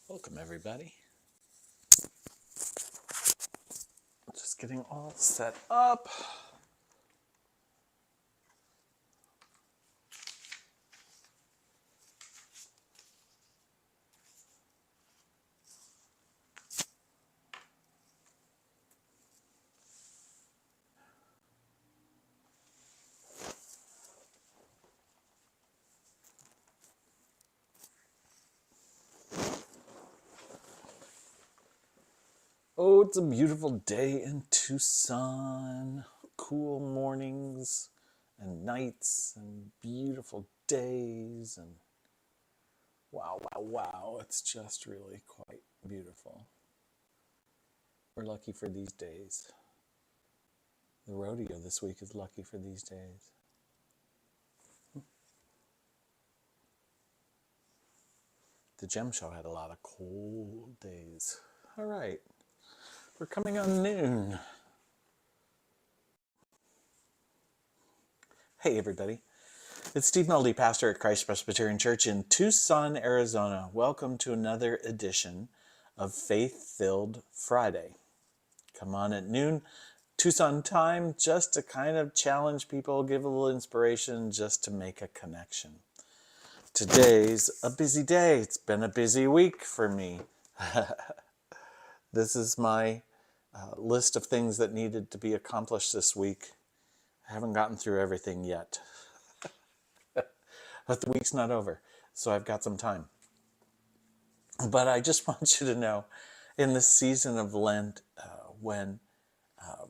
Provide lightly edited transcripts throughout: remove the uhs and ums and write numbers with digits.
Welcome, everybody. Just getting all set up. Oh, it's a beautiful day in Tucson. Cool mornings and nights and beautiful days. And wow. It's just really quite beautiful. We're lucky for these days. The rodeo this week is lucky for these days. The Gem Show had a lot of cold days. All right. We're coming on noon. Hey, everybody. It's Steve Meldy, pastor at Christ Presbyterian Church in Tucson, Arizona. Welcome to another edition of Faith-Filled Friday. Come on at noon, Tucson time, just to kind of challenge people, give a little inspiration, just to make a connection. Today's a busy day. It's been a busy week for me. This is my list of things that needed to be accomplished this week. I haven't gotten through everything yet. But the week's not over, so I've got some time. But I just want you to know, in this season of Lent, when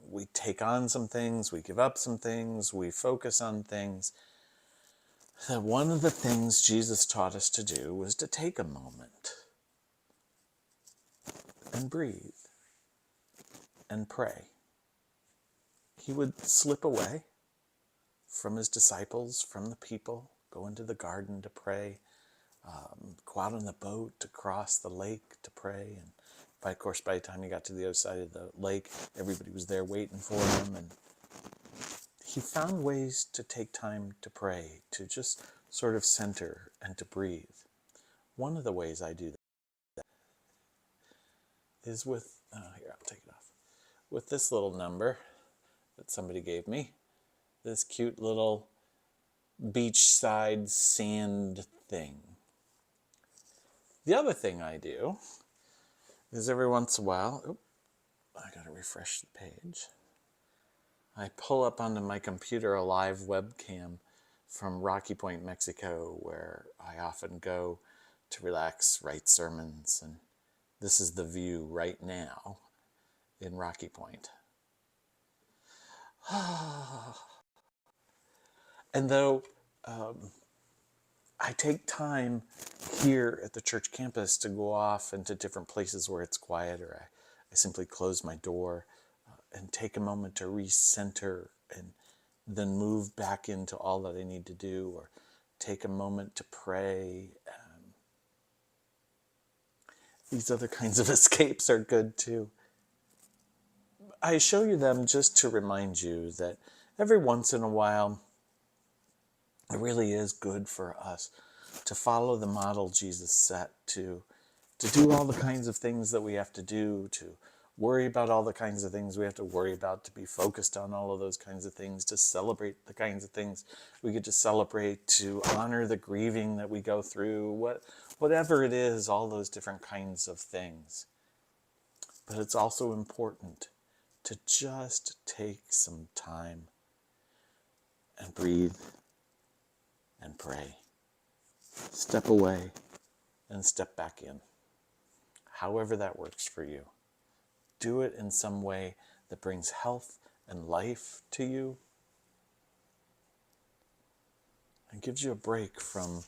we take on some things, we give up some things, we focus on things, that one of the things Jesus taught us to do was to take a moment and breathe and pray. He would slip away from his disciples, from the people, go into the garden to pray, go out on the boat to cross the lake to pray. And of course, by the time he got to the other side of the lake, everybody was there waiting for him. And he found ways to take time to pray, to just sort of center and to breathe. One of the ways I do that is with, here, I'll take it off, with this little number that somebody gave me, this cute little beachside sand thing. The other thing I do is every once in a while, I gotta refresh the page. I pull up onto my computer a live webcam from Rocky Point, Mexico, where I often go to relax, write sermons, and this is the view right now in Rocky Point. And though I take time here at the church campus to go off into different places where it's quiet, or I simply close my door and take a moment to recenter and then move back into all that I need to do, or take a moment to pray. These other kinds of escapes are good too. I show you them just to remind you that every once in a while, it really is good for us to follow the model Jesus set, to do all the kinds of things that we have to do, to worry about all the kinds of things we have to worry about, to be focused on all of those kinds of things, to celebrate the kinds of things we get to celebrate, to honor the grieving that we go through, whatever it is, all those different kinds of things. But it's also important to just take some time and breathe and pray. Step away and step back in. However that works for you. Do it in some way that brings health and life to you and gives you a break from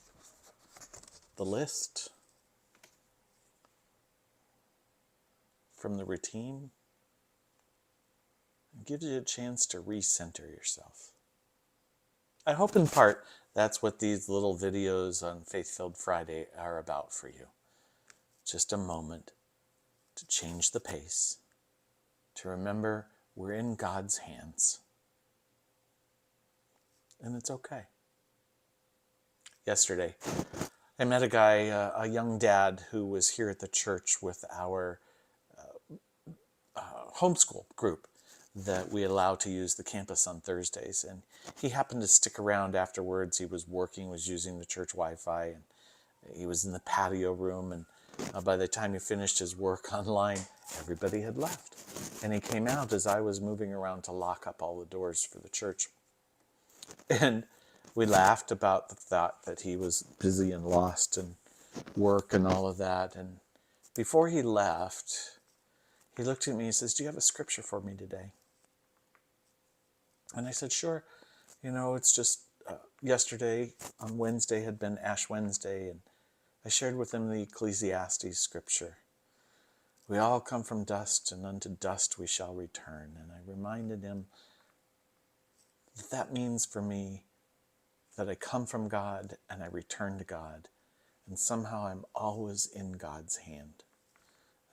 the list, from the routine, and gives you a chance to recenter yourself. I hope in part that's what these little videos on Faith-Filled Friday are about for you. Just a moment to change the pace, to remember we're in God's hands. And it's okay. Yesterday, I met a guy, a young dad, who was here at the church with our homeschool group that we allow to use the campus on Thursdays. And he happened to stick around afterwards. He was working, was using the church Wi-Fi, and he was in the patio room. And by the time he finished his work online, everybody had left. And he came out as I was moving around to lock up all the doors for the church. And we laughed about the thought that he was busy and lost in work and all of that. And before he left, he looked at me and says, "Do you have a scripture for me today?" And I said, "Sure. You know, it's just yesterday on Wednesday had been Ash Wednesday, and I shared with him the Ecclesiastes scripture. We all come from dust, and unto dust we shall return." And I reminded him that that means for me that I come from God and I return to God, and somehow I'm always in God's hand.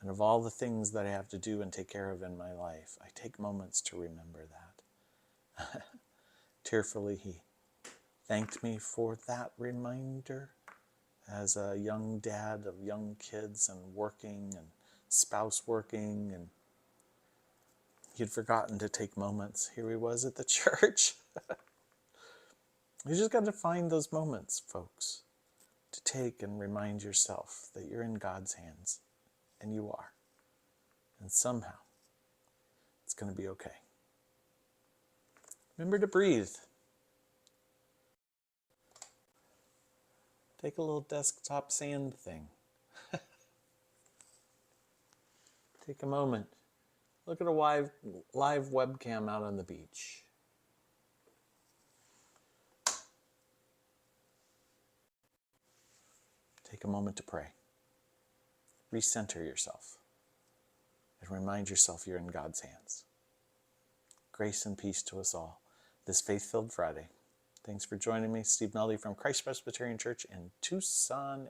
And of all the things that I have to do and take care of in my life, I take moments to remember that. Tearfully, he thanked me for that reminder as a young dad of young kids and working and spouse working, and he had forgotten to take moments. Here he was at the church. You just got to find those moments, folks, to take and remind yourself that you're in God's hands, and you are. And somehow, it's going to be okay. Remember to breathe. Take a little desktop sand thing. Take a moment. Look at a live webcam out on the beach. Take a moment to pray. Recenter yourself. And remind yourself you're in God's hands. Grace and peace to us all this Faith-Filled Friday. Thanks for joining me. Steve Meldy from Christ Presbyterian Church in Tucson,